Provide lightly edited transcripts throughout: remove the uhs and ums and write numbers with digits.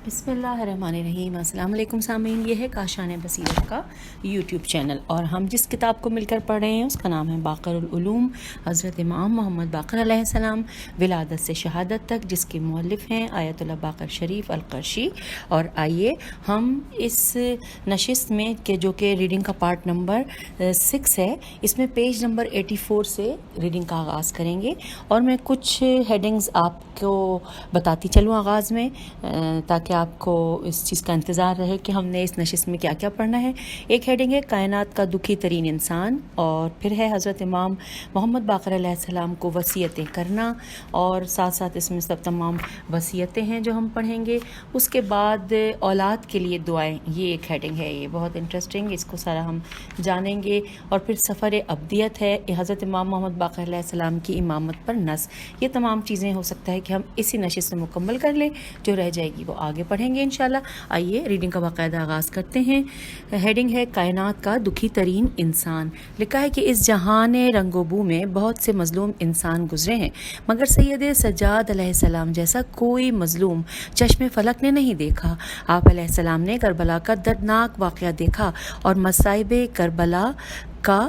بسم اللہ الرحمن الرحیم۔ السلام علیکم سامعین، یہ ہے کاشان بصیرت کا یوٹیوب چینل، اور ہم جس کتاب کو مل کر پڑھ رہے ہیں اس کا نام ہے باقر العلوم، حضرت امام محمد باقر علیہ السلام ولادت سے شہادت تک، جس کے مؤلف ہیں آیت اللہ باقر شریف القرشی۔ اور آئیے ہم اس نشست میں جو کہ ریڈنگ کا پارٹ نمبر 6 ہے، اس میں پیج نمبر 84 سے ریڈنگ کا آغاز کریں گے، اور میں کچھ ہیڈنگز آپ کو بتاتی چلوں آغاز میں، تاکہ آپ کو اس چیز کا انتظار رہے کہ ہم نے اس نشست میں کیا کیا پڑھنا ہے۔ ایک ہیڈنگ ہے کائنات کا دکھی ترین انسان، اور پھر ہے حضرت امام محمد باقر علیہ السلام کو وصیتیں کرنا، اور ساتھ ساتھ اس میں سب تمام وصیتیں ہیں جو ہم پڑھیں گے۔ اس کے بعد اولاد کے لیے دعائیں، یہ ایک ہیڈنگ ہے، یہ بہت انٹرسٹنگ، اس کو سارا ہم جانیں گے۔ اور پھر سفر ابدیت ہے، حضرت امام محمد باقر علیہ السلام کی امامت پر نص۔ یہ تمام چیزیں ہو سکتا ہے کہ ہم اسی نشست سے مکمل کر لیں، جو رہ جائے گی وہ آگے پڑھیں گے انشاءاللہ۔ آئیے ریڈنگ کا باقاعدہ آغاز کرتے ہیں۔ ہیڈنگ ہے کائنات کا دکھی ترین انسان۔ لکھا ہے کہ اس جہان رنگ و بو میں بہت سے مظلوم انسان گزرے ہیں، مگر سید سجاد علیہ السلام جیسا کوئی مظلوم چشم فلک نے نہیں دیکھا۔ آپ علیہ السلام نے کربلا کا دردناک واقعہ دیکھا، اور مصائب کربلا کا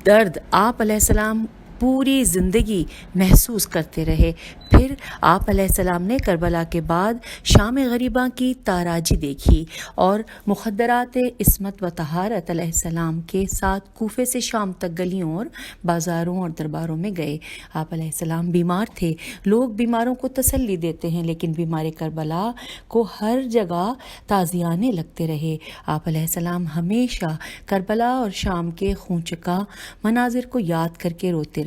درد آپ علیہ السلام پوری زندگی محسوس کرتے رہے۔ پھر آپ علیہ السلام نے کربلا کے بعد شام غریباں کی تاراجی دیکھی، اور مخدرات عصمت و طہارت علیہ السلام کے ساتھ کوفے سے شام تک گلیوں اور بازاروں اور درباروں میں گئے۔ آپ علیہ السلام بیمار تھے، لوگ بیماروں کو تسلی دیتے ہیں، لیکن بیمار کربلا کو ہر جگہ تازیانے لگتے رہے۔ آپ علیہ السلام ہمیشہ کربلا اور شام کے خونچکا مناظر کو یاد کر کے روتے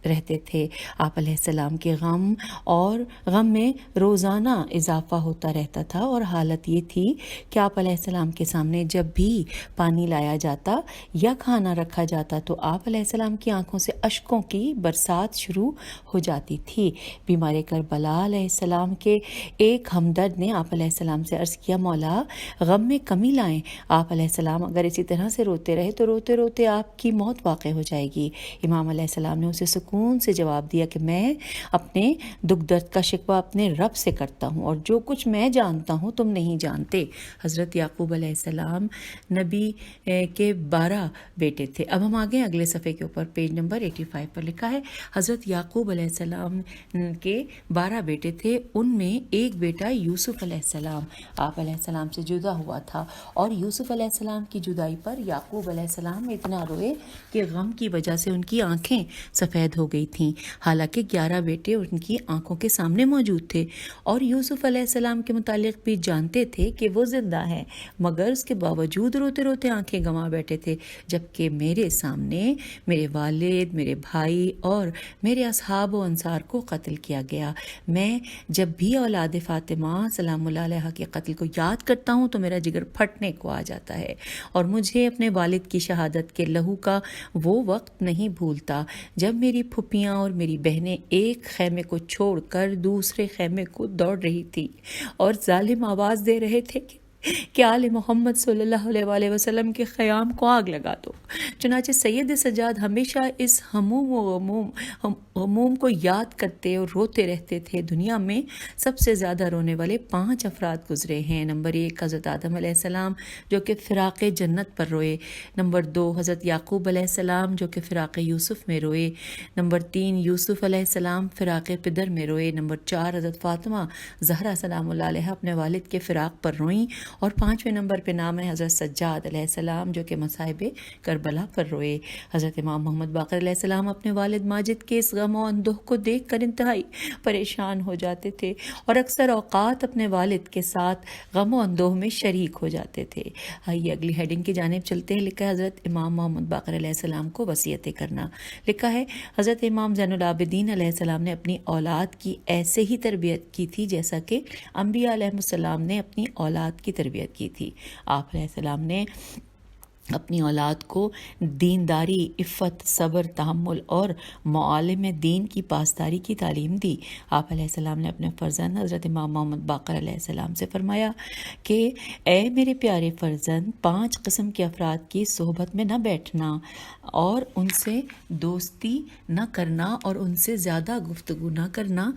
رہتے تھے۔ آپ علیہ السلام کے غم میں روزانہ اضافہ ہوتا رہتا تھا، اور حالت یہ تھی کہ آپ علیہ السلام کے سامنے جب بھی پانی لایا جاتا یا کھانا رکھا جاتا تو آپ علیہ السلام کی آنکھوں سے اشکوں کی برسات شروع ہو جاتی تھی۔ بیمار کربلا علیہ السلام کے ایک ہمدرد نے آپ علیہ السلام سے عرض کیا، مولا غم میں کمی لائیں۔ آپ علیہ السلام اگر اسی طرح سے روتے رہے تو روتے روتے آپ کی موت واقع ہو جائے گی۔ امام علیہ السلام نے اسے سکون سے جواب دیا کہ میں اپنے دکھ درد کا شکوہ اپنے رب سے کرتا ہوں، اور جو کچھ میں جانتا ہوں تم نہیں جانتے۔ حضرت یعقوب علیہ السلام نبی کے 12 بیٹے تھے۔ اب ہم آگے اگلے صفحے کے اوپر پیج نمبر 85 پر لکھا ہے، حضرت یعقوب علیہ السلام کے 12 بیٹے تھے، ان میں ایک بیٹا یوسف علیہ السلام آپ علیہ السلام سے جدا ہوا تھا، اور یوسف علیہ السلام کی جدائی پر یعقوب علیہ السلام اتنا روئے کہ غم کی وجہ سے ان کی آنکھیں سفید ہو گئی تھیں، حالانکہ 11 بیٹے ان کی آنکھوں کے سامنے موجود تھے، اور یوسف علیہ السلام کے متعلق بھی جانتے تھے کہ وہ زندہ ہیں، مگر اس کے باوجود روتے روتے آنکھیں گنوا بیٹھے تھے، جبکہ میرے سامنے میرے والد، میرے بھائی اور میرے اصحاب و انصار کو قتل کیا گیا۔ میں جب بھی اولاد فاطمہ سلام اللہ علیہ کے قتل کو یاد کرتا ہوں تو میرا جگر پھٹنے کو آ جاتا ہے، اور مجھے اپنے والد کی شہادت کے لہو کا وہ وقت نہیں بھولتا جب میری پھپھیاں اور میری بہنیں ایک خیمے کو چھوڑ کر دوسرے خیمے کو دوڑ رہی تھی اور ظالم آواز دے رہے تھے کہ آل محمد صلی اللہ علیہ وآلہ وسلم کے خیام کو آگ لگا دو۔ چنانچہ سید سجاد ہمیشہ اس غموم کو یاد کرتے اور روتے رہتے تھے۔ دنیا میں سب سے زیادہ رونے والے 5 افراد گزرے ہیں۔ نمبر 1 حضرت آدم علیہ السلام جو کہ فراق جنت پر روئے۔ نمبر 2 حضرت یعقوب علیہ السلام جو کہ فراق یوسف میں روئے۔ نمبر 3 یوسف علیہ السلام فراق پدر میں روئے۔ نمبر 4 حضرت فاطمہ زہرا سلام اللہ علیہ اپنے والد کے فراق پر روئیں، اور 5ویں نمبر پہ نام ہے حضرت سجاد علیہ السلام جو کہ مصائب کربلا پر روئے۔ حضرت امام محمد باقر علیہ السلام اپنے والد ماجد کے اس غم و اندوہ کو دیکھ کر انتہائی پریشان ہو جاتے تھے، اور اکثر اوقات اپنے والد کے ساتھ غم و اندوہ میں شریک ہو جاتے تھے۔ آئیے اگلی ہیڈنگ کی جانب چلتے ہیں۔ لکھا ہے حضرت امام محمد باقر علیہ السلام کو وصیتیں کرنا۔ لکھا ہے حضرت امام زین العابدین علیہ السلام نے اپنی اولاد کی ایسے ہی تربیت کی تھی جیسا کہ انبیاء علیہ السلام نے اپنی اولاد کی تربیت کی تھی۔ آپ علیہ السلام نے اپنی اولاد کو دینداری، عفت، صبر، تحمل اور معالم دین کی پاسداری کی تعلیم دی۔ آپ علیہ السلام نے اپنے فرزند حضرت امام محمد باقر علیہ السلام سے فرمایا کہ اے میرے پیارے فرزند، 5 قسم کے افراد کی صحبت میں نہ بیٹھنا، اور ان سے دوستی نہ کرنا، اور ان سے زیادہ گفتگو نہ کرنا،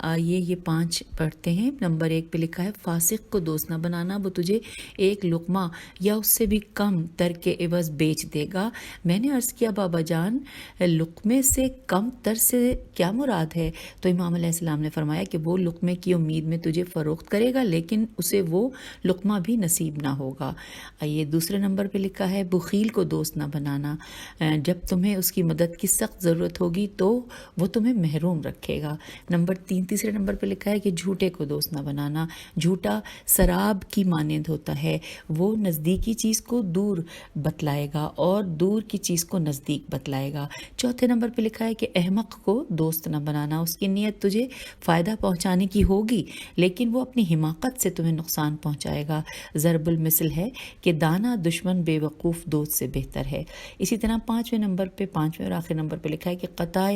آئیے یہ 5 پڑھتے ہیں۔ نمبر 1 پہ لکھا ہے فاسق کو دوست نہ بنانا، وہ تجھے ایک لقمہ یا اس سے بھی کم تر کے عوض بیچ دے گا۔ میں نے عرض کیا بابا جان لقمے سے کم تر سے کیا مراد ہے؟ تو امام علیہ السلام نے فرمایا کہ وہ لقمے کی امید میں تجھے فروخت کرے گا لیکن اسے وہ لقمہ بھی نصیب نہ ہوگا۔ یہ دوسرے نمبر پہ لکھا ہے بخیل کو دوست نہ بنانا، جب تمہیں اس کی مدد کی سخت ضرورت ہوگی تو وہ تمہیں محروم رکھے گا۔ نمبر 3 تیسرے نمبر پہ لکھا ہے کہ جھوٹے کو دوست نہ بنانا، جھوٹا سراب کی مانند ہوتا ہے، وہ نزدیکی چیز کو دور بتلائے گا اور دور کی چیز کو نزدیک بتلائے گا۔ چوتھے نمبر پہ لکھا ہے کہ احمق کو دوست نہ بنانا، اس کی نیت تجھے فائدہ پہنچانے کی ہوگی لیکن وہ اپنی حماقت سے تمہیں نقصان پہنچائے گا۔ ضرب المثل ہے کہ دانا دشمن بے وقوف دوست سے بہتر ہے۔ اسی طرح 5ویں نمبر پہ 5ویں اور آخری نمبر پہ لکھا ہے کہ قطع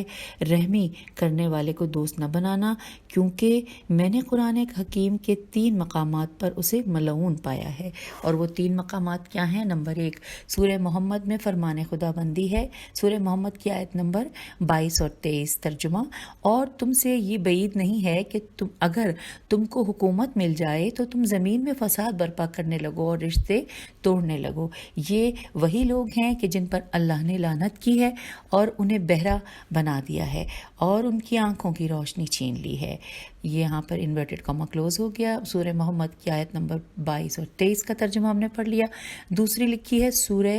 رحمی کرنے والے کو دوست نہ بنانا کیونکہ میں نے قرآن حکیم کے 3 مقامات پر اسے ملعون پایا ہے، اور وہ 3 مقامات کیا ہیں؟ نمبر 1 سورہ محمد میں فرمان خدا بندی ہے، سورہ محمد کی آیت نمبر 22 اور 23 ترجمہ، اور تم سے یہ بعید نہیں ہے کہ اگر تم کو حکومت مل جائے تو تم زمین میں فساد برپا کرنے لگو اور رشتے توڑنے لگو۔ یہ وہی لوگ ہیں کہ جن پر اللہ نے لعنت کی ہے اور انہیں بہرا بنا دیا ہے اور ان کی آنکھوں کی روشنی چھین لی ہے۔ یہ یہاں پر انورٹڈ کاما کلوز ہو گیا۔ سورہ محمد کی آیت نمبر 22 اور 23 کا ترجمہ ہم نے پڑھ لیا۔ دوسری لکھی ہے سورہ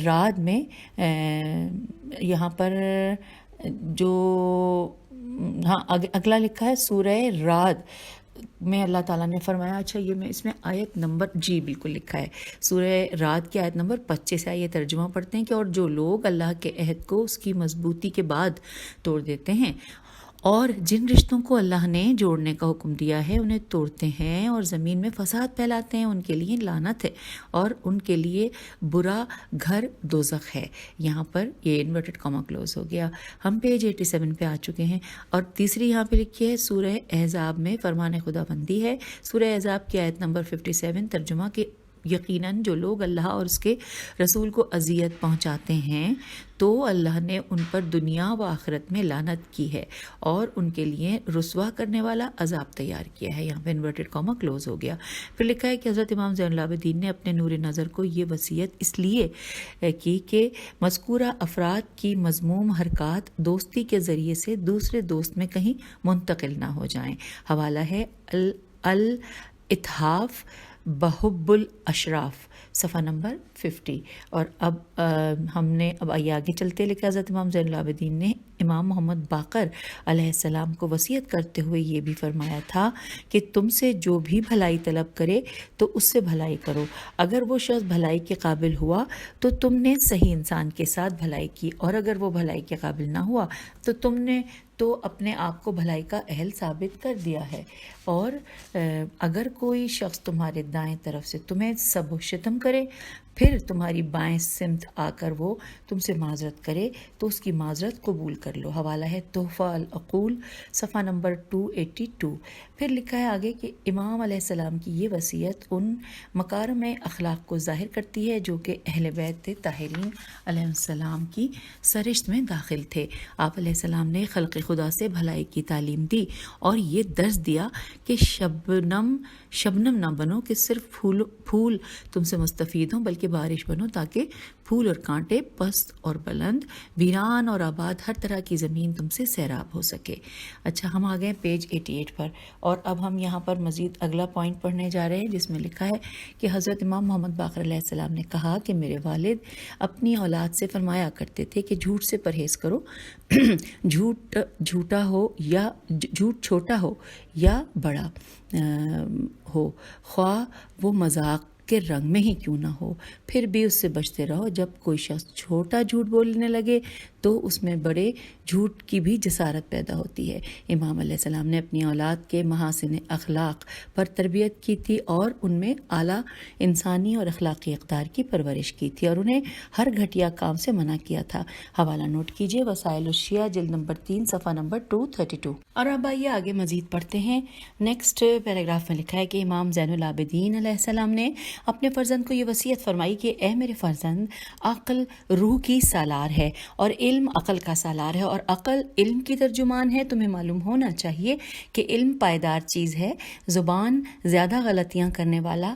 رعد میں، یہاں پر جو اگلا لکھا ہے سورہ رعد میں اللہ تعالیٰ نے فرمایا، اچھا یہ میں اس میں آیت نمبر بالکل لکھا ہے سورہ رعد کی آیت نمبر 25 ہے۔ یہ ترجمہ پڑھتے ہیں کہ اور جو لوگ اللہ کے عہد کو اس کی مضبوطی کے بعد توڑ دیتے ہیں اور جن رشتوں کو اللہ نے جوڑنے کا حکم دیا ہے انہیں توڑتے ہیں اور زمین میں فساد پھیلاتے ہیں، ان کے لیے لعنت ہے اور ان کے لیے برا گھر دوزخ ہے۔ یہاں پر یہ انورٹڈ کاما کلوز ہو گیا۔ ہم پیج 87 پہ آ چکے ہیں اور تیسری یہاں پہ لکھی ہے سورہ احزاب میں فرمان خدا بندی ہے، سورہ احزاب کی آیت نمبر 57 ترجمہ کہ یقیناً جو لوگ اللہ اور اس کے رسول کو اذیت پہنچاتے ہیں تو اللہ نے ان پر دنیا و آخرت میں لعنت کی ہے اور ان کے لیے رسوا کرنے والا عذاب تیار کیا ہے۔ یہاں پہ انورٹڈ کاما کلوز ہو گیا۔ پھر لکھا ہے کہ حضرت امام زین العابدین نے اپنے نور نظر کو یہ وصیت اس لیے کی کہ مذکورہ افراد کی مذموم حرکات دوستی کے ذریعے سے دوسرے دوست میں کہیں منتقل نہ ہو جائیں۔ حوالہ ہے الاتحاف بحب الاشراف صفحہ نمبر 50۔ اور اب ہم نے آگے چلتے لکھا حضرت امام زین العابدین نے امام محمد باقر علیہ السلام کو وصیت کرتے ہوئے یہ بھی فرمایا تھا کہ تم سے جو بھی بھلائی طلب کرے تو اس سے بھلائی کرو، اگر وہ شخص بھلائی کے قابل ہوا تو تم نے صحیح انسان کے ساتھ بھلائی کی، اور اگر وہ بھلائی کے قابل نہ ہوا تو تم نے تو اپنے آپ کو بھلائی کا اہل ثابت کر دیا ہے۔ اور اگر کوئی شخص تمہارے دائیں طرف سے تمہیں سب و شتم کرے پھر تمہاری بائیں سمت آ کر وہ تم سے معذرت کرے تو اس کی معذرت قبول کر لو۔ حوالہ ہے تحفہ العقول صفحہ نمبر 282۔ پھر لکھا ہے آگے کہ امام علیہ السلام کی یہ وصیت ان مکارم اخلاق کو ظاہر کرتی ہے جو کہ اہل بیت طاہرین علیہ السلام کی سرشت میں داخل تھے۔ آپ علیہ السلام نے خلق خدا سے بھلائی کی تعلیم دی اور یہ درس دیا کہ شبنم نہ بنو کہ صرف پھول تم سے مستفید ہوں، بلکہ بارش بنو تاکہ پھول اور کانٹے پست اور بلند، ویران اور آباد ہر طرح کی زمین تم سے سیراب ہو سکے۔ اچھا ہم آ گئے پیج 88 پر اور اب ہم یہاں پر مزید اگلا پوائنٹ پڑھنے جا رہے ہیں جس میں لکھا ہے کہ حضرت امام محمد باقر علیہ السلام نے کہا کہ میرے والد اپنی اولاد سے فرمایا کرتے تھے کہ جھوٹ سے پرہیز کرو، جھوٹ چھوٹا ہو یا بڑا ہو، خواہ وہ مذاق کے رنگ میں ہی کیوں نہ ہو، پھر بھی اس سے بچتے رہو۔ جب کوئی شخص چھوٹا جھوٹ بولنے لگے تو اس میں بڑے جھوٹ کی بھی جسارت پیدا ہوتی ہے۔ امام علیہ السلام نے اپنی اولاد کے محاسن اخلاق پر تربیت کی تھی اور ان میں اعلیٰ انسانی اور اخلاقی اقدار کی پرورش کی تھی اور انہیں ہر گھٹیا کام سے منع کیا تھا۔ حوالہ نوٹ کیجیے وسائل الشیعہ جلد نمبر 3 صفحہ نمبر 232۔ اور اب آئیے آگے مزید پڑھتے ہیں۔ نیکسٹ پیراگراف میں لکھا ہے کہ امام زین العابدین علیہ السلام نے اپنے فرزند کو یہ وصیت فرمائی کہ اے میرے فرزند، عقل روح کی سالار ہے اور علم عقل کا سالار ہے اور عقل علم کی ترجمان ہے. تمہیں معلوم ہونا چاہیے کہ علم پائیدار چیز ہے. زبان زیادہ غلطیاں کرنے والا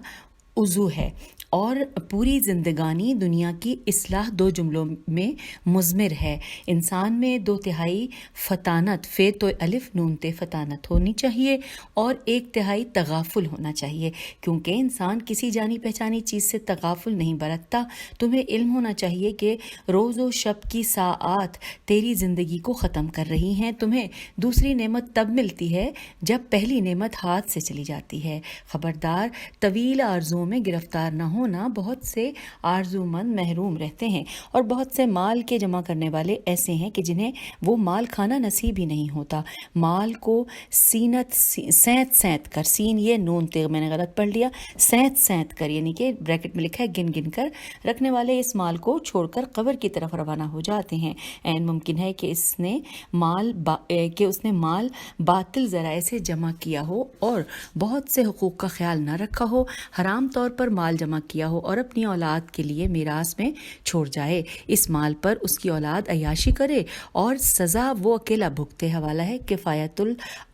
عضو ہے اور پوری زندگانی دنیا کی اصلاح 2 جملوں میں مضمر ہے. انسان میں 2/3 فطانت، فے تو الف نون تے فطانت ہونی چاہیے اور 1/3 تغافل ہونا چاہیے، کیونکہ انسان کسی جانی پہچانی چیز سے تغافل نہیں برتتا. تمہیں علم ہونا چاہیے کہ روز و شب کی ساعات تیری زندگی کو ختم کر رہی ہیں. تمہیں دوسری نعمت تب ملتی ہے جب پہلی نعمت ہاتھ سے چلی جاتی ہے. خبردار، طویل آرزوؤں میں گرفتار نہ ہونا. بہت سے آرزو مند محروم رہتے ہیں اور بہت سے مال کے جمع کرنے والے ایسے ہیں کہ جنہیں وہ مال کھانا نصیب ہی نہیں ہوتا. مال کو سینت کر، سین یہ نون تے میں نے غلط پڑھ لیا، سینت کر یعنی کہ بریکٹ میں لکھا ہے گن گن کر رکھنے والے اس مال کو چھوڑ کر قبر کی طرف روانہ ہو جاتے ہیں. عین ممکن ہے کہ اس نے مال باطل ذرائع سے جمع کیا ہو اور بہت سے حقوق کا خیال نہ رکھا ہو، حرام طور پر مال جمع کیا ہو اور اپنی اولاد کے لیے میراث میں چھوڑ جائے. اس مال پر اس کی اولاد عیاشی کرے اور سزا وہ اکیلا بھگتے. حوالہ ہے کفایت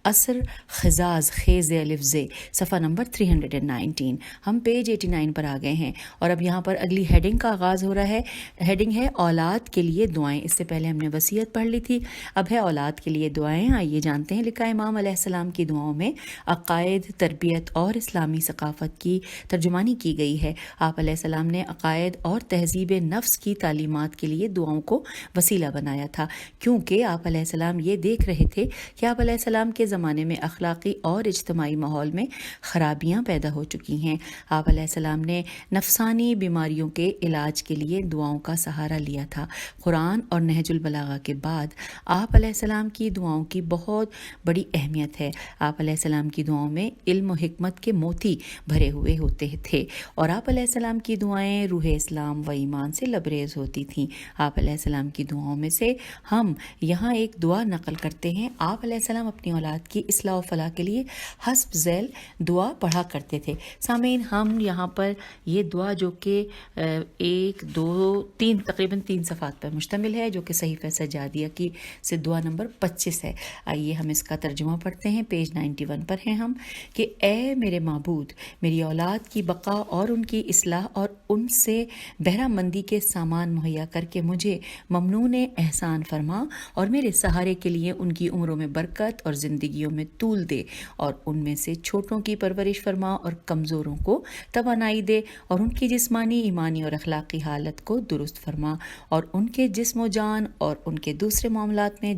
اثر خزاز خیز الف ز، صفحہ نمبر 319. ہم پیج 89 پر آ گئے ہیں اور اب یہاں پر اگلی ہیڈنگ کا آغاز ہو رہا ہے. ہیڈنگ ہے اولاد کے لیے دعائیں. اس سے پہلے ہم نے وصیت پڑھ لی تھی، اب ہے اولاد کے لیے دعائیں. آئیے جانتے ہیں. لکھا امام علیہ السلام کی دعاؤں میں عقائد، تربیت اور اسلامی ثقافت کی ترجمانی کی گئی ہے. آپ علیہ السلام نے عقائد اور تہذیب نفس کی تعلیمات کے لیے دعاؤں کو وسیلہ بنایا تھا، کیونکہ آپ علیہ السلام یہ دیکھ رہے تھے کہ آپ علیہ السلام کے زمانے میں اخلاقی اور اجتماعی ماحول میں خرابیاں پیدا ہو چکی ہیں. آپ علیہ السلام نے نفسانی بیماریوں کے علاج کے لیے دعاؤں کا سہارا لیا تھا. قرآن اور نہج البلاغہ کے بعد آپ علیہ السلام کی دعاؤں کی بہت بڑی اہمیت ہے. آپ علیہ السلام کی دعاؤں میں علم و حکمت کے موتی بھرے ہوئے ہوتے تھے اور آپ علیہ السلام کی دعائیں روح اسلام و ایمان سے لبریز ہوتی تھیں. آپ علیہ السلام کی دعاؤں میں سے ہم یہاں ایک دعا نقل کرتے ہیں. آپ علیہ السلام اپنی اولاد کی اصلاح و فلاح کے لیے حسب ذیل دعا پڑھا کرتے تھے. سامعین، ہم یہاں پر یہ دعا جو کہ 1 2 3 تقریباً 3 صفحات پر مشتمل ہے، جو کہ صحیفہ سجادیہ کی سے دعا نمبر 25 ہے. آئیے ہم اس کا ترجمہ پڑھتے ہیں. پیج 91 پر ہیں ہم کہ اے میرے معبود، میری اولاد کی بقا اور ان کی اصلاح اور ان سے بہرہ مندی کے سامان مہیا کر کے مجھے ممنون احسان فرما اور میرے سہارے کے لیے ان کی عمروں میں برکت اور زندگیوں میں طول دے اور ان میں سے چھوٹوں کی پرورش فرما اور کمزوروں کو توانائی دے اور ان کی جسمانی، ایمانی اور اخلاقی حالت کو درست فرما اور ان کے جسم و جان اور ان کے دوسرے معاملات میں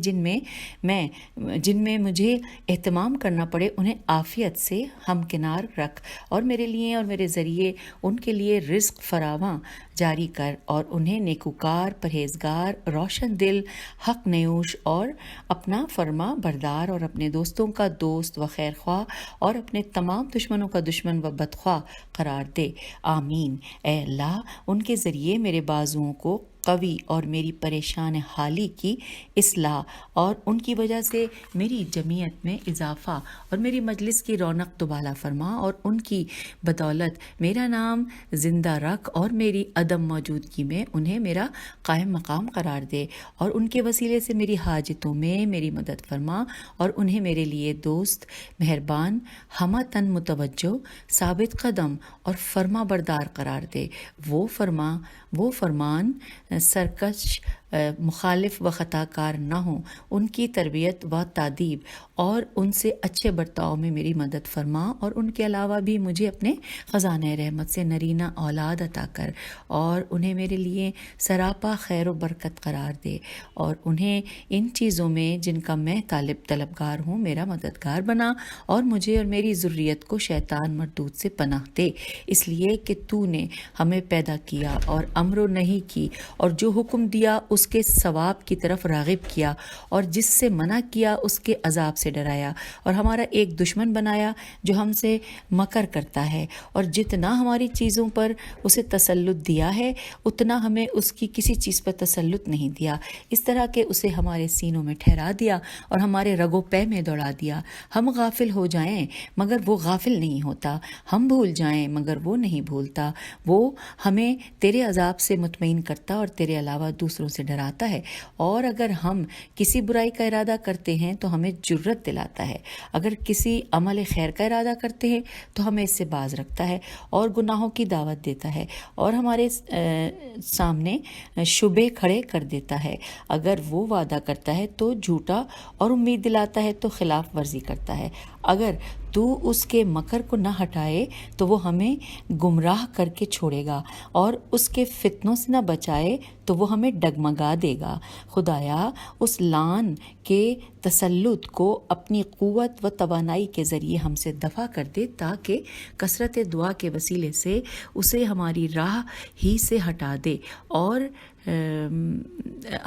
جن میں مجھے اہتمام کرنا پڑے انہیں عافیت سے ہمکنار رکھ اور میرے لیے اور میرے ذریعے ان کے لیے رزق فراواں جاری کر اور انہیں نیکوکار، پرہیزگار، روشن دل، حق نیوش اور اپنا فرما بردار اور اپنے دوستوں کا دوست و خیر خواہ اور اپنے تمام دشمنوں کا دشمن و بدخواہ قرار دے. آمین. اے اللہ، ان کے ذریعے میرے بازوؤں کو قوی اور میری پریشان حالی کی اصلاح اور ان کی وجہ سے میری جمعیت میں اضافہ اور میری مجلس کی رونق دوبالا فرما اور ان کی بدولت میرا نام زندہ رکھ اور میری عدم موجودگی میں انہیں میرا قائم مقام قرار دے اور ان کے وسیلے سے میری حاجتوں میں میری مدد فرما اور انہیں میرے لیے دوست، مہربان، ہمہ تن متوجہ، ثابت قدم اور فرما بردار قرار دے. وہ فرمان سرکش، مخالف و خطا کار نہ ہوں. ان کی تربیت و تعدیب اور ان سے اچھے برتاؤ میں میری مدد فرما اور ان کے علاوہ بھی مجھے اپنے خزانہ رحمت سے نرینہ اولاد عطا کر اور انہیں میرے لیے سراپا خیر و برکت قرار دے اور انہیں ان چیزوں میں جن کا میں طلبگار ہوں میرا مددگار بنا اور مجھے اور میری ذریت کو شیطان مردود سے پناہ دے. اس لیے کہ تو نے ہمیں پیدا کیا اور امر و نہی کی اور جو حکم دیا اس کے ثواب کی طرف راغب کیا اور جس سے منع کیا اس کے عذاب سے ڈرایا اور ہمارا ایک دشمن بنایا جو ہم سے مکر کرتا ہے اور جتنا ہماری چیزوں پر اسے تسلط دیا ہے اتنا ہمیں اس کی کسی چیز پر تسلط نہیں دیا. اس طرح کہ اسے ہمارے سینوں میں ٹھہرا دیا اور ہمارے رگ و پے میں دوڑا دیا. ہم غافل ہو جائیں مگر وہ غافل نہیں ہوتا، ہم بھول جائیں مگر وہ نہیں بھولتا. وہ ہمیں تیرے عذاب سے مطمئن کرتا اور تیرے علاوہ دوسروں سے ڈراتا ہے، اور اگر ہم کسی برائی کا ارادہ کرتے ہیں تو ہمیں جرت دلاتا ہے، اگر کسی عمل خیر کا ارادہ کرتے ہیں تو ہمیں اس سے باز رکھتا ہے اور گناہوں کی دعوت دیتا ہے اور ہمارے سامنے شبے کھڑے کر دیتا ہے، اگر وہ وعدہ کرتا ہے تو جھوٹا اور امید دلاتا ہے تو خلاف ورزی کرتا ہے، اگر تو اس کے مکر کو نہ ہٹائے تو وہ ہمیں گمراہ کر کے چھوڑے گا، اور اس کے فتنوں سے نہ بچائے تو وہ ہمیں ڈگمگا دے گا۔ خدایا اس لعن کے تسلط کو اپنی قوت و توانائی کے ذریعے ہم سے دفع کر دے، تاکہ کثرت دعا کے وسیلے سے اسے ہماری راہ ہی سے ہٹا دے اور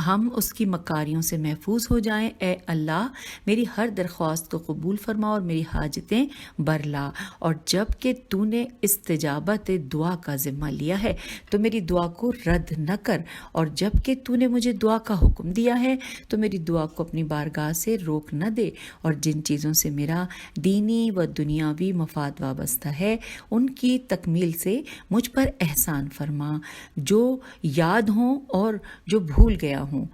ہم اس کی مکاریوں سے محفوظ ہو جائیں۔ اے اللہ میری ہر درخواست کو قبول فرما اور میری حاجتیں برلا، اور جب کہ تو نے استجابت دعا کا ذمہ لیا ہے تو میری دعا کو رد نہ کر، اور جب کہ تو نے مجھے دعا کا حکم دیا ہے تو میری دعا کو اپنی بارگاہ سے روک نہ دے، اور جن چیزوں سے میرا دینی و دنیاوی مفاد وابستہ ہے ان کی تکمیل سے مجھ پر احسان فرما، جو یاد ہوں اور جو بھول گیا ہوں،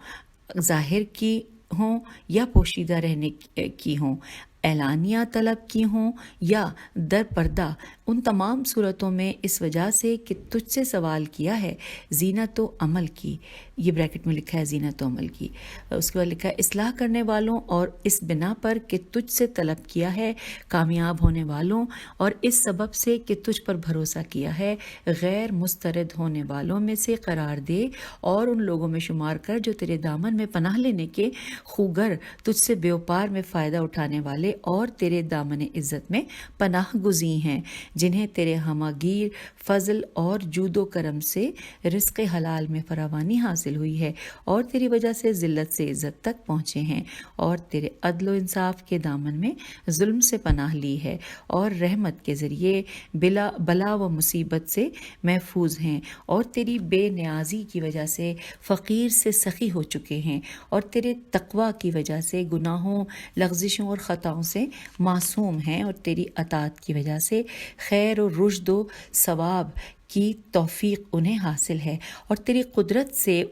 ظاہر کی ہوں یا پوشیدہ رہنے کی ہوں، اعلانیہ طلب کی ہوں یا در پردہ، ان تمام صورتوں میں اس وجہ سے کہ تجھ سے سوال کیا ہے زینت و عمل کی، یہ بریکٹ میں لکھا ہے زینت و عمل کی، اس کے بعد لکھا ہے اصلاح کرنے والوں، اور اس بنا پر کہ تجھ سے طلب کیا ہے کامیاب ہونے والوں، اور اس سبب سے کہ تجھ پر بھروسہ کیا ہے غیر مسترد ہونے والوں میں سے قرار دے، اور ان لوگوں میں شمار کر جو تیرے دامن میں پناہ لینے کے خوگر، تجھ سے بیوپار میں فائدہ اٹھانے والے اور تیرے دامن عزت میں پناہ گزیں ہیں، جنہیں تیرے ہماگیر فضل اور جود و کرم سے رزق حلال میں فراوانی حاصل ہوئی ہے، اور تیری وجہ سے ذلت سے عزت تک پہنچے ہیں، اور تیرے عدل و انصاف کے دامن میں ظلم سے پناہ لی ہے، اور رحمت کے ذریعے بلا و مصیبت سے محفوظ ہیں، اور تیری بے نیازی کی وجہ سے فقیر سے سخی ہو چکے ہیں، اور تیرے تقوی کی وجہ سے گناہوں، لغزشوں اور خطاؤں سے معصوم ہیں، اور تیری اطاعت کی وجہ سے خیر و رشد و ثواب کی توفیق انہیں حاصل ہے، اور تیری قدرت سے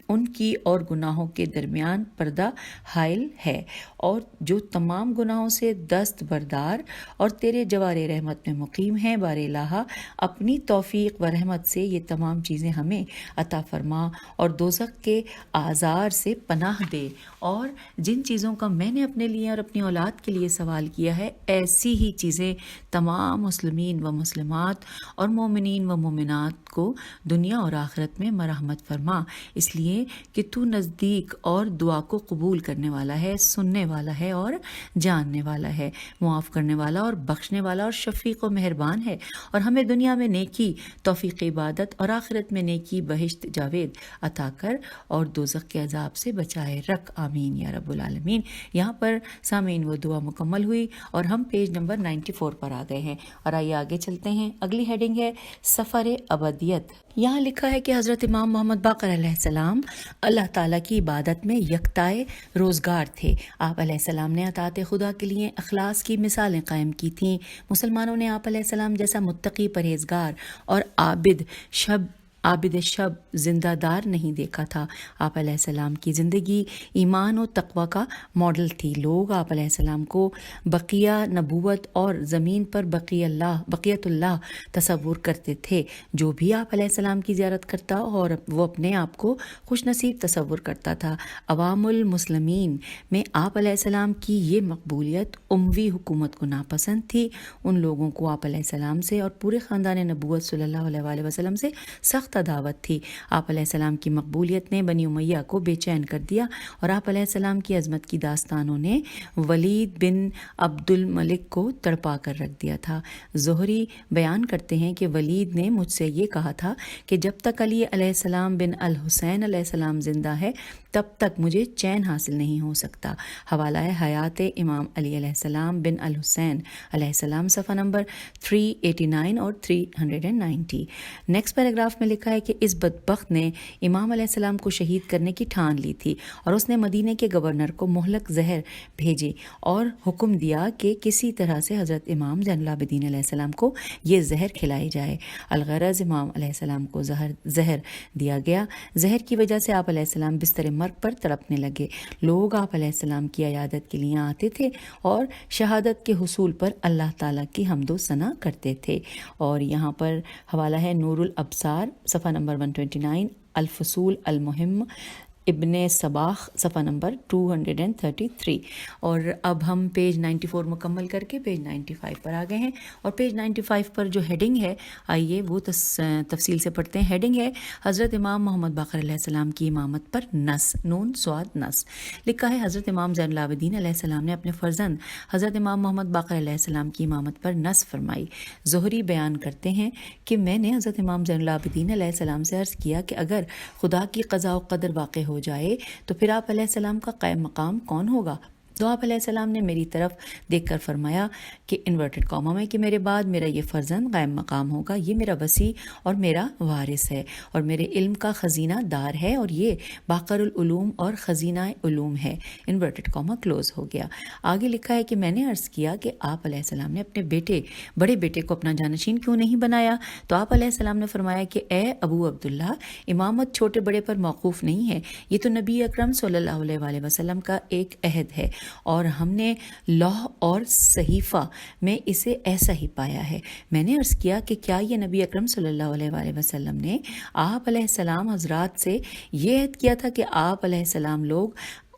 ان کی اور گناہوں کے درمیان پردہ حائل ہے، اور جو تمام گناہوں سے دست بردار اور تیرے جوار رحمت میں مقیم ہیں، بار الہ اپنی توفیق و رحمت سے یہ تمام چیزیں ہمیں عطا فرما، اور دوزخ کے آزار سے پناہ دے، اور جن چیزوں کا میں نے اپنے لیے اور اپنی اولاد کے لیے سوال کیا ہے ایسی ہی چیزیں تمام مسلمین و مسلمات اور مومنین و مومنات کو دنیا اور آخرت میں مرحمت فرما، اس لیے کہ تو نزدیک اور دعا کو قبول کرنے والا ہے، سننے والا ہے اور جاننے والا ہے، معاف کرنے والا اور بخشنے والا اور شفیق و مہربان ہے، اور ہمیں دنیا میں نیکی، توفیق عبادت، اور آخرت میں نیکی، بہشت جاوید عطا کر، اور دوزخ کے عذاب سے بچائے رکھ، آمین یا رب العالمین۔ یہاں پر سامعین وہ دعا مکمل ہوئی اور ہم پیج نمبر 94 پر آ گئے ہیں، اور آئیے آگے چلتے ہیں۔ اگلی ہیڈنگ ہے سفر ابدیت۔ یہاں لکھا ہے کہ حضرت امام محمد باقر علیہ السلام اللہ تعالیٰ کی عبادت میں یکتائے روزگار تھے۔ آپ علیہ السلام نے اطاعت خدا کے لیے اخلاص کی مثالیں قائم کی تھیں۔ مسلمانوں نے آپ علیہ السلام جیسا متقی، پرہیزگار اور عابد شب زندہ دار نہیں دیکھا تھا۔ آپ علیہ السلام کی زندگی ایمان و تقوی کا ماڈل تھی۔ لوگ آپ علیہ السلام کو بقیہ نبوت اور زمین پر بقیت اللہ تصور کرتے تھے۔ جو بھی آپ علیہ السلام کی زیارت کرتا اور وہ اپنے آپ کو خوش نصیب تصور کرتا تھا۔ عوام المسلمین میں آپ علیہ السلام کی یہ مقبولیت اموی حکومت کو ناپسند تھی۔ ان لوگوں کو آپ علیہ السلام سے اور پورے خاندان نبوت صلی اللہ علیہ وآلہ وسلم سے سخت عداوت تھی۔ آپ علیہ السلام کی مقبولیت نے بنی امیہ کو بے چین کر دیا، اور آپ علیہ السلام کی عظمت کی داستانوں نے ولید بن عبد الملک کو تڑپا کر رکھ دیا تھا۔ زہری بیان کرتے ہیں کہ ولید نے مجھ سے یہ کہا تھا کہ جب تک علی علیہ السلام بن الحسین علیہ السلام زندہ ہے تب تک مجھے چین حاصل نہیں ہو سکتا۔ حوالہ حیات امام علی علیہ السلام بن الحسین علیہ السلام، صفحہ نمبر 389 اور 390۔ نیکسٹ پیراگراف میں لکھا لکھا ہے کہ اس بدبخت نے امام علیہ السلام کو شہید کرنے کی ٹھان لی تھی اور اس نے مدینے کے گورنر کو مہلک زہر بھیجے اور حکم دیا کہ کسی طرح سے حضرت امام زین العابدین علیہ السلام کو یہ زہر کھلائی جائے۔ الغرض امام علیہ السلام کو زہر دیا گیا۔ زہر کی وجہ سے آپ علیہ السلام بستر مرگ پر تڑپنے لگے۔ لوگ آپ علیہ السلام کی عیادت کے لیے آتے تھے اور شہادت کے حصول پر اللہ تعالیٰ کی حمد و ثنا کرتے تھے۔ اور یہاں پر حوالہ ہے نور الابصار صفحہ نمبر 129، الفصول المہم ابن صباح صفحہ نمبر 233۔ اور اب ہم پیج 94 مکمل کر کے پیج 95 پر آ گئے ہیں، اور پیج 95 پر جو ہیڈنگ ہے آئیے وہ تفصیل سے پڑھتے ہیں۔ ہیڈنگ ہے حضرت امام محمد باقر علیہ السلام کی امامت پر نص، نون صاد نص۔ لکھا ہے حضرت امام زین العابدین علیہ السلام نے اپنے فرزند حضرت امام محمد باقر علیہ السلام کی امامت پر نص فرمائی۔ زہری بیان کرتے ہیں کہ میں نے حضرت امام زین العابدین علیہ السلام سے عرض کیا کہ اگر خدا کی قضاء و قدر واقع ہو جائے تو پھر آپ علیہ السلام کا قائم مقام کون ہوگا؟ تو آپ علیہ السلام نے میری طرف دیکھ کر فرمایا کہ انورٹڈ کاما میں کہ میرے بعد میرا یہ فرزند قائم مقام ہوگا، یہ میرا وصی اور میرا وارث ہے اور میرے علم کا خزینہ دار ہے اور یہ باقر العلوم اور خزینہ علوم ہے، انورٹڈ کاما کلوز ہو گیا۔ آگے لکھا ہے کہ میں نے عرض کیا کہ آپ علیہ السلام نے اپنے بڑے بیٹے کو اپنا جانشین کیوں نہیں بنایا؟ تو آپ علیہ السلام نے فرمایا کہ اے ابو عبداللہ، امامت چھوٹے بڑے پر موقوف نہیں ہے، یہ تو نبی اکرم صلی اللہ علیہ وآلہ وسلم کا ایک عہد ہے اور ہم نے لوح اور صحیفہ میں اسے ایسا ہی پایا ہے۔ میں نے عرض کیا کہ کیا یہ نبی اکرم صلی اللہ علیہ وآلہ وسلم نے آپ علیہ السلام حضرات سے یہ عہد کیا تھا کہ آپ علیہ السلام لوگ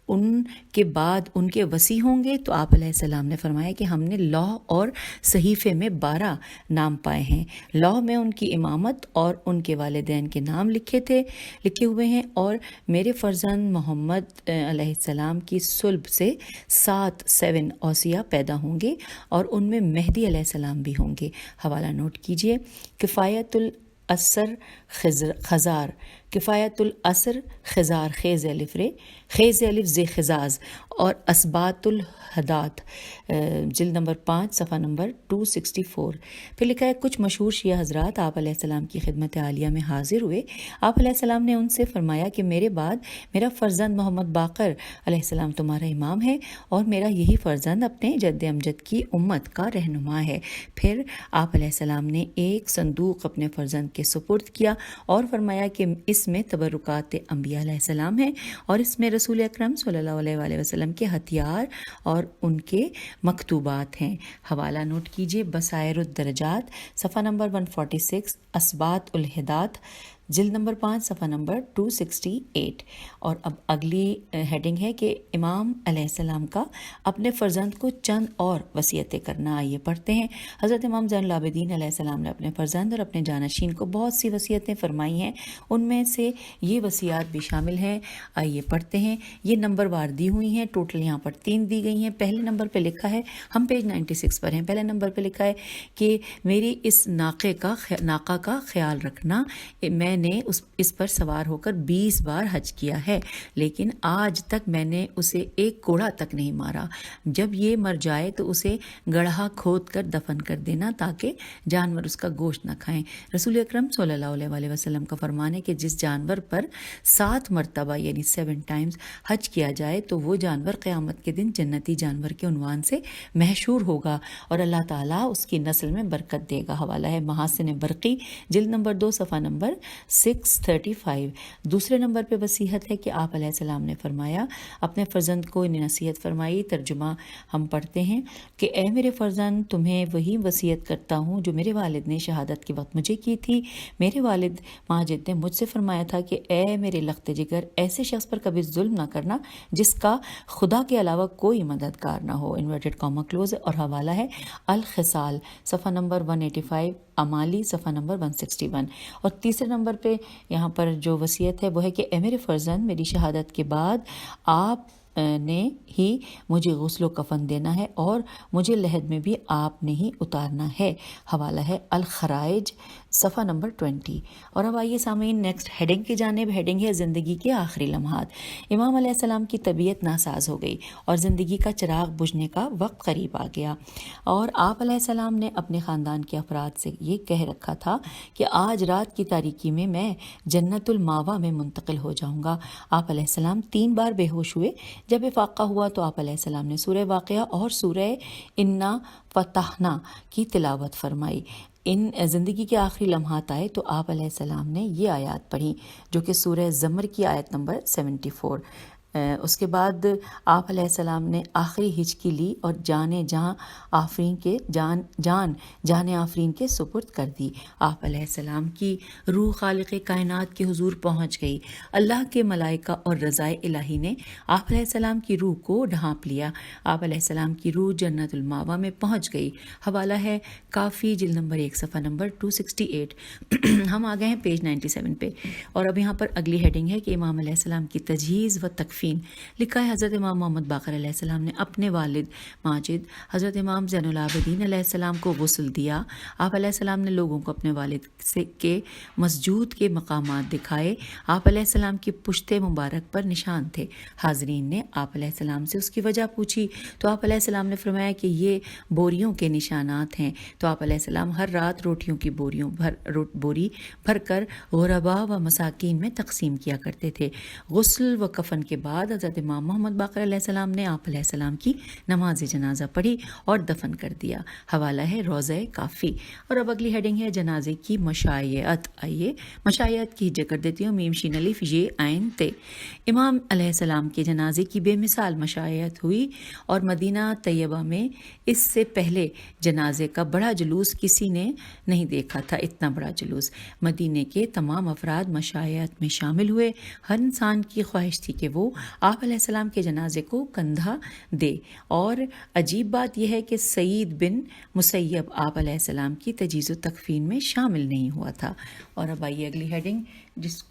ان کے بعد ان کے وصی ہوں گے؟ تو آپ علیہ السلام نے فرمایا کہ ہم نے لوح اور صحیفے میں 12 نام پائے ہیں۔ لوح میں ان کی امامت اور ان کے والدین کے نام لکھے ہوئے ہیں، اور میرے فرزند محمد علیہ السلام کی صلب سے 7 اوصیاء پیدا ہوں گے اور ان میں مہدی علیہ السلام بھی ہوں گے۔ حوالہ نوٹ کیجئے، کفایت الاسر خزار، کفایت الاسر خزار، خیز الف ز خزاز، اور اسبات الحدات جلد نمبر 5 صفحہ نمبر 264۔ پھر لکھا ہے کچھ مشہور شیعہ حضرات آپ علیہ السلام کی خدمت عالیہ میں حاضر ہوئے۔ آپ علیہ السلام نے ان سے فرمایا کہ میرے بعد میرا فرزند محمد باقر علیہ السلام تمہارا امام ہے اور میرا یہی فرزند اپنے جد امجد کی امت کا رہنما ہے۔ پھر آپ علیہ السلام نے ایک صندوق اپنے فرزند کے سپرد کیا اور فرمایا کہ اس میں تبرکات انبیاء علیہ السلام ہیں اور اس میں رسول اکرم صلی اللہ علیہ وآلہ وسلم کے ہتھیار اور ان کے مکتوبات ہیں۔ حوالہ نوٹ کیجئے، بصائر الدرجات صفحہ نمبر 146، اسبات الہدات جلد نمبر 5 صفحہ نمبر 268۔ اور اب اگلی ہیڈنگ ہے کہ امام علیہ السلام کا اپنے فرزند کو چند اور وصیتیں کرنا۔ آئیے پڑھتے ہیں۔ حضرت امام زین العابدین علیہ السلام نے اپنے فرزند اور اپنے جانشین کو بہت سی وصیتیں فرمائی ہیں، ان میں سے یہ وصیات بھی شامل ہیں۔ آئیے پڑھتے ہیں۔ یہ نمبر وار دی ہوئی ہیں، ٹوٹل یہاں پر 3 دی گئی ہیں۔ پہلے نمبر پہ لکھا ہے، ہم پیج 96 پر ہیں، پہلے نمبر پہ لکھا ہے کہ میری اس ناقہ کا خیال رکھنا، میں نے اس پر سوار ہو کر 20 بار حج کیا ہے، لیکن آج تک میں نے اسے ایک کوڑا تک نہیں مارا۔ جب یہ مر جائے تو اسے گڑھا کھود کر دفن کر دینا تاکہ جانور اس کا گوشت نہ کھائیں۔ رسول اکرم صلی اللہ علیہ وآلہ وسلم کا فرمان ہے کہ جس جانور پر 7 مرتبہ یعنی 7 ٹائمز حج کیا جائے تو وہ جانور قیامت کے دن جنتی جانور کے عنوان سے محشور ہوگا اور اللہ تعالیٰ اس کی نسل میں برکت دے گا۔ حوالہ ہے محاسن برقی جلد نمبر 2 صفحہ نمبر 635۔ دوسرے نمبر پہ وصیت ہے کہ آپ علیہ السلام نے فرمایا، اپنے فرزند کو انہیں نصیحت فرمائی۔ ترجمہ ہم پڑھتے ہیں کہ اے میرے فرزند، تمہیں وہی وصیت کرتا ہوں جو میرے والد نے شہادت کے وقت مجھے کی تھی۔ میرے والد ماجد نے مجھ سے فرمایا تھا کہ اے میرے لخت جگر، ایسے شخص پر کبھی ظلم نہ کرنا جس کا خدا کے علاوہ کوئی مددگار نہ ہو، انورٹڈ کاما کلوز۔ اور حوالہ ہے الخصال صفحہ نمبر 185، امالی صفحہ نمبر 161۔ اور تیسرے نمبر پہ یہاں پر جو وصیت ہے وہ ہے کہ اے میرے فرزند، میری شہادت کے بعد آپ نے ہی مجھے غسل و کفن دینا ہے اور مجھے لحد میں بھی آپ نے ہی اتارنا ہے۔ حوالہ ہے الخرائج صفحہ نمبر 20۔ اور اب آئیے سامعین نیکسٹ ہیڈنگ کی جانب۔ ہیڈنگ ہے زندگی کے آخری لمحات۔ امام علیہ السلام کی طبیعت ناساز ہو گئی اور زندگی کا چراغ بجھنے کا وقت قریب آ گیا، اور آپ علیہ السلام نے اپنے خاندان کے افراد سے یہ کہہ رکھا تھا کہ آج رات کی تاریکی میں جنت الماوا میں منتقل ہو جاؤں گا۔ آپ علیہ السلام 3 بار بے ہوش ہوئے۔ جب افاقہ ہوا تو آپ علیہ السلام نے سورہ واقعہ اور سورہ انا فتحنا کی تلاوت فرمائی۔ ان زندگی کے آخری لمحات آئے تو آپ علیہ السلام نے یہ آیات پڑھی جو کہ سورہ زمر کی آیت نمبر 74۔ اس کے بعد آپ علیہ السلام نے آخری ہچکی لی اور جان آفرین کے سپرد کر دی۔ آپ علیہ السلام کی روح خالق کائنات کے حضور پہنچ گئی۔ اللہ کے ملائکہ اور رضائے الہی نے آپ علیہ السلام کی روح کو ڈھانپ لیا۔ آپ علیہ السلام کی روح جنت الماوا میں پہنچ گئی۔ حوالہ ہے کافی جلد نمبر 1 صفحہ نمبر 268۔ ہم آ گئے ہیں پیج 97 پہ، اور اب یہاں پر اگلی ہیڈنگ ہے کہ امام علیہ السلام کی تجہیز و تکفین۔ لکھا ہے حضرت امام محمد باقر علیہ السلام نے اپنے والد ماجد حضرت امام زین العابدین علیہ السلام کو غسل دیا۔ آپ علیہ السلام نے لوگوں کو اپنے والد کے مسجود کے مقامات دکھائے۔ آپ علیہ السلام کی پشت مبارک پر نشان تھے۔ حاضرین نے آپ علیہ السلام سے اس کی وجہ پوچھی تو آپ علیہ السلام نے فرمایا کہ یہ بوریوں کے نشانات ہیں۔ تو آپ علیہ السلام ہر رات روٹیوں کی بوری بھر کر غرباء و مساکین میں تقسیم کیا کرتے تھے۔ غسل و کفن کے بعد حضرت امام محمد باقر علیہ السلام نے آپ علیہ السلام کی نماز جنازہ پڑھی اور دفن کر دیا۔ حوالہ ہے روضہ کافی۔ اور اب اگلی ہیڈنگ ہے جنازے کی مشائعت۔ آئیے مشائعت کی کر دیتی ہوں، میم شین الف یہ عین تے۔ امام علیہ السلام کے جنازے کی بے مثال مشائعت ہوئی، اور مدینہ طیبہ میں اس سے پہلے جنازے کا بڑا جلوس کسی نے نہیں دیکھا تھا۔ اتنا بڑا جلوس مدینے کے تمام افراد مشائعت میں شامل ہوئے۔ ہر انسان کی خواہش تھی کہ وہ آپ علیہ السلام کے جنازے کو کندھا دے، اور عجیب بات یہ ہے کہ سعید بن مسیب آپ علیہ السلام کی تجہیز و تکفین میں شامل نہیں ہوا تھا۔ اور اب آئیے اگلی ہیڈنگ جس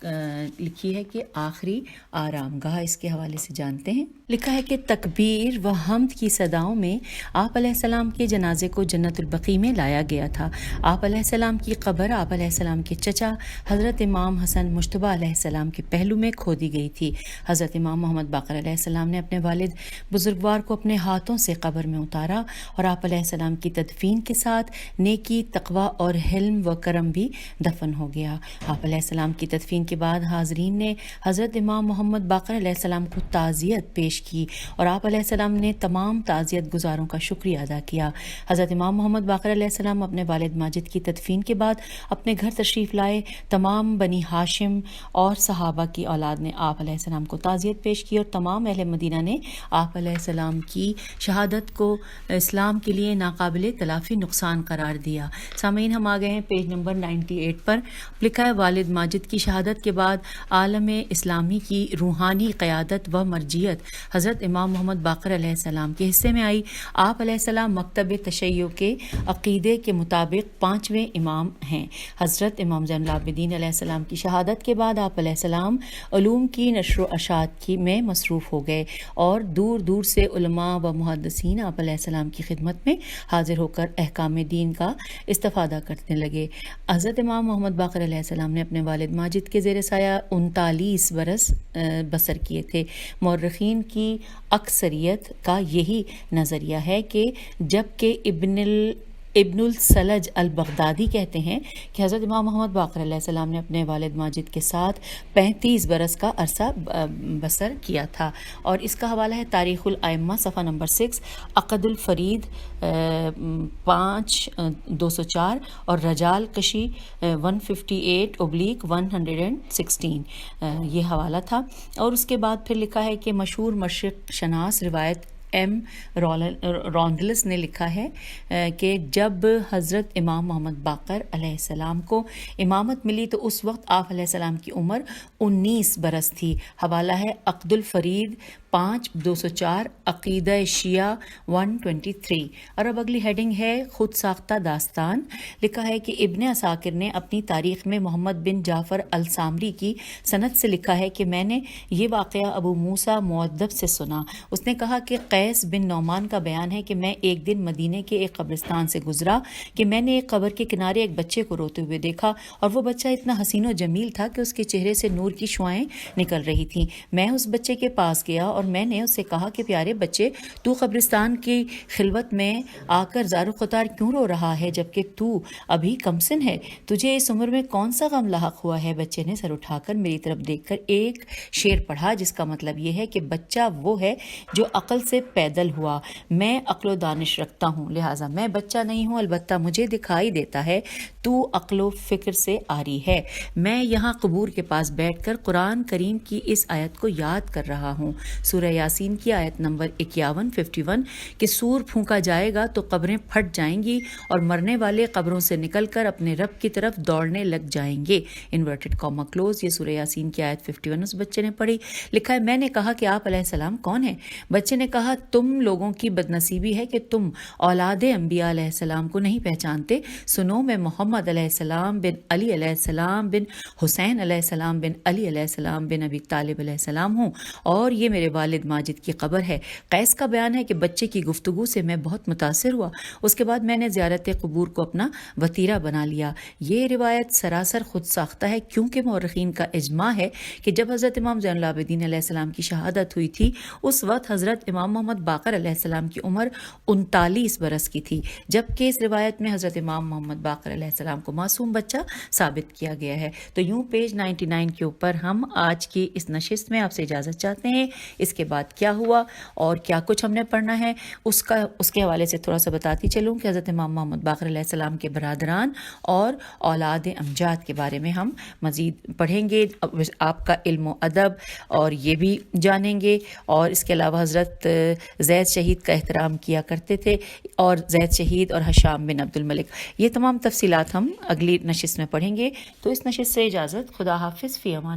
لکھی ہے کہ آخری آرام گاہ، اس کے حوالے سے جانتے ہیں۔ لکھا ہے کہ تکبیر و حمد کی صداؤں میں آپ علیہ السلام کے جنازے کو جنت البقیع میں لایا گیا تھا۔ آپ علیہ السلام کی قبر آپ علیہ السلام کے چچا حضرت امام حسن مجتبیٰ علیہ السلام کے پہلو میں کھودی گئی تھی۔ حضرت امام محمد باقر علیہ السلام نے اپنے والد بزرگوار کو اپنے ہاتھوں سے قبر میں اتارا، اور آپ علیہ السلام کی تدفین کے ساتھ نیکی، تقوی اور حلم و کرم بھی دفن ہو گیا۔ آپ علیہ السلام کی تدفین کے بعد حاضرین نے حضرت امام محمد باقر علیہ السلام کو تعزیت پیش کی، اور آپ علیہ السلام نے تمام تعزیت گزاروں کا شکریہ ادا کیا۔ حضرت امام محمد باقر علیہ السلام اپنے والد ماجد کی تدفین کے بعد اپنے گھر تشریف لائے۔ تمام بنی ہاشم اور صحابہ کی اولاد نے آپ علیہ السلام کو تعزیت پیش کی، اور تمام اہل مدینہ نے آپ علیہ السلام کی شہادت کو اسلام کے لیے ناقابل تلافی نقصان قرار دیا۔ سامعین ہم آ گئے ہیں پیج نمبر 98 پر۔ لکھا ہے والد ماجد کی شہادت کے بعد عالم اسلامی کی روحانی قیادت و مرجعیت حضرت امام محمد باقر علیہ السلام کے حصے میں آئی۔ آپ علیہ السلام مکتب تشیع کے عقیدے کے مطابق 5ویں امام ہیں۔ حضرت امام زین العابدین علیہ السلام کی شہادت کے بعد آپ علیہ السلام علوم کی نشر و اشاعت میں مصروف ہو گئے، اور دور دور سے علماء و محدثین آپ علیہ السلام کی خدمت میں حاضر ہو کر احکام دین کا استفادہ کرنے لگے۔ حضرت امام محمد باقر علیہ السلام نے اپنے والد ماجد کے زیر سایہ 39 برس بسر کیے تھے۔ مورخین کی اکثریت کا یہی نظریہ ہے کہ جبکہ ابن السلج البغدادی کہتے ہیں کہ حضرت امام محمد باقر علیہ السلام نے اپنے والد ماجد کے ساتھ 35 برس کا عرصہ بسر کیا تھا، اور اس کا حوالہ ہے تاریخ الائمہ صفحہ نمبر 6، عقد الفرید 5/204 اور رجال کشی 158/116 یہ حوالہ تھا۔ اور اس کے بعد پھر لکھا ہے کہ مشہور مشرق شناس روایت ایم رونڈلس نے لکھا ہے کہ جب حضرت امام محمد باقر علیہ السلام کو امامت ملی تو اس وقت آپ علیہ السلام کی عمر 19 برس تھی۔ حوالہ ہے عقد الفرید 5/204 عقیدہ شیعہ 123۔ اور اب اگلی ہیڈنگ ہے خود ساختہ داستان۔ لکھا ہے کہ ابن عساکر نے اپنی تاریخ میں محمد بن جعفر السامری کی سند سے لکھا ہے کہ میں نے یہ واقعہ ابو موسیٰ مؤدب سے سنا۔ اس نے کہا کہ قیس بن نعمان کا بیان ہے کہ میں ایک دن مدینے کے ایک قبرستان سے گزرا کہ میں نے ایک قبر کے کنارے ایک بچے کو روتے ہوئے دیکھا، اور وہ بچہ اتنا حسین و جمیل تھا کہ اس کے چہرے سے نور کی شعائیں نکل رہی تھیں۔ میں اس بچے کے پاس گیا اور میں نے اس سے کہا کہ پیارے بچے، تو قبرستان کی خلوت میں آ کر زار و قطار کیوں رو رہا ہے جبکہ تو ابھی کم سن ہے؟ تجھے اس عمر میں کون سا غم لاحق ہوا ہے؟ بچے نے سر اٹھا کر میری طرف دیکھ کر ایک شعر پڑھا جس کا مطلب یہ ہے کہ بچہ وہ ہے جو عقل سے پیدل ہوا، میں عقل و دانش رکھتا ہوں، لہٰذا میں بچہ نہیں ہوں، البتہ مجھے دکھائی دیتا ہے تو عقل و فکر سے آری ہے۔ میں یہاں قبور کے پاس بیٹھ کر قرآن کریم کی اس آیت کو یاد کر رہا ہوں، سورہ یاسین کی آیت نمبر 51 کہ سور پھونکا جائے گا تو قبریں پھٹ جائیں گی اور مرنے والے قبروں سے نکل کر اپنے رب کی طرف دوڑنے لگ جائیں گے، انورٹڈ کاما کلوز۔ یہ سورہ یاسین کی آیت 51 اس بچے نے پڑھی۔ لکھا ہے میں نے کہا کہ آپ علیہ السلام کون ہیں؟ بچے نے کہا تم لوگوں کی بدنصیبی ہے کہ تم اولاد انبیاء علیہ السلام کو نہیں پہچانتے۔ سنو، میں محمد علیہ السلام بن علی علیہ السلام بن حسین علیہ السلام بن علی علیہ السلام بن ابی طالب علیہ السلام ہوں، اور یہ میرے والد ماجد کی قبر ہے۔ قیس کا بیان ہے کہ بچے کی گفتگو سے میں بہت متاثر ہوا، اس کے بعد میں نے زیارت قبور کو اپنا وتیرہ بنا لیا۔ یہ روایت سراسر خود ساختہ ہے، کیونکہ مورخین کا اجماع ہے کہ جب حضرت امام زین العابدین علیہ السلام کی شہادت ہوئی تھی اس وقت حضرت امام محمد باقر علیہ السلام کی عمر 39 برس کی تھی، جبکہ اس روایت میں حضرت امام محمد باقر علیہ السلام کو معصوم بچہ ثابت کیا گیا ہے۔ تو یوں پیج 99 کے اوپر ہم آج کی اس نشست میں آپ سے اجازت چاہتے ہیں۔ اس کے بعد کیا ہوا اور کیا کچھ ہم نے پڑھنا ہے اس کے حوالے سے تھوڑا سا بتاتی چلوں کہ حضرت امام محمد باقر علیہ السلام کے برادران اور اولاد امجاد کے بارے میں ہم مزید پڑھیں گے، آپ کا علم و ادب اور یہ بھی جانیں گے، اور اس کے علاوہ حضرت زید شہید کا احترام کیا کرتے تھے، اور زید شہید اور ہشام بن عبد الملک، یہ تمام تفصیلات ہم اگلی نشست میں پڑھیں گے۔ تو اس نشست سے اجازت، خدا حافظ، فی امان۔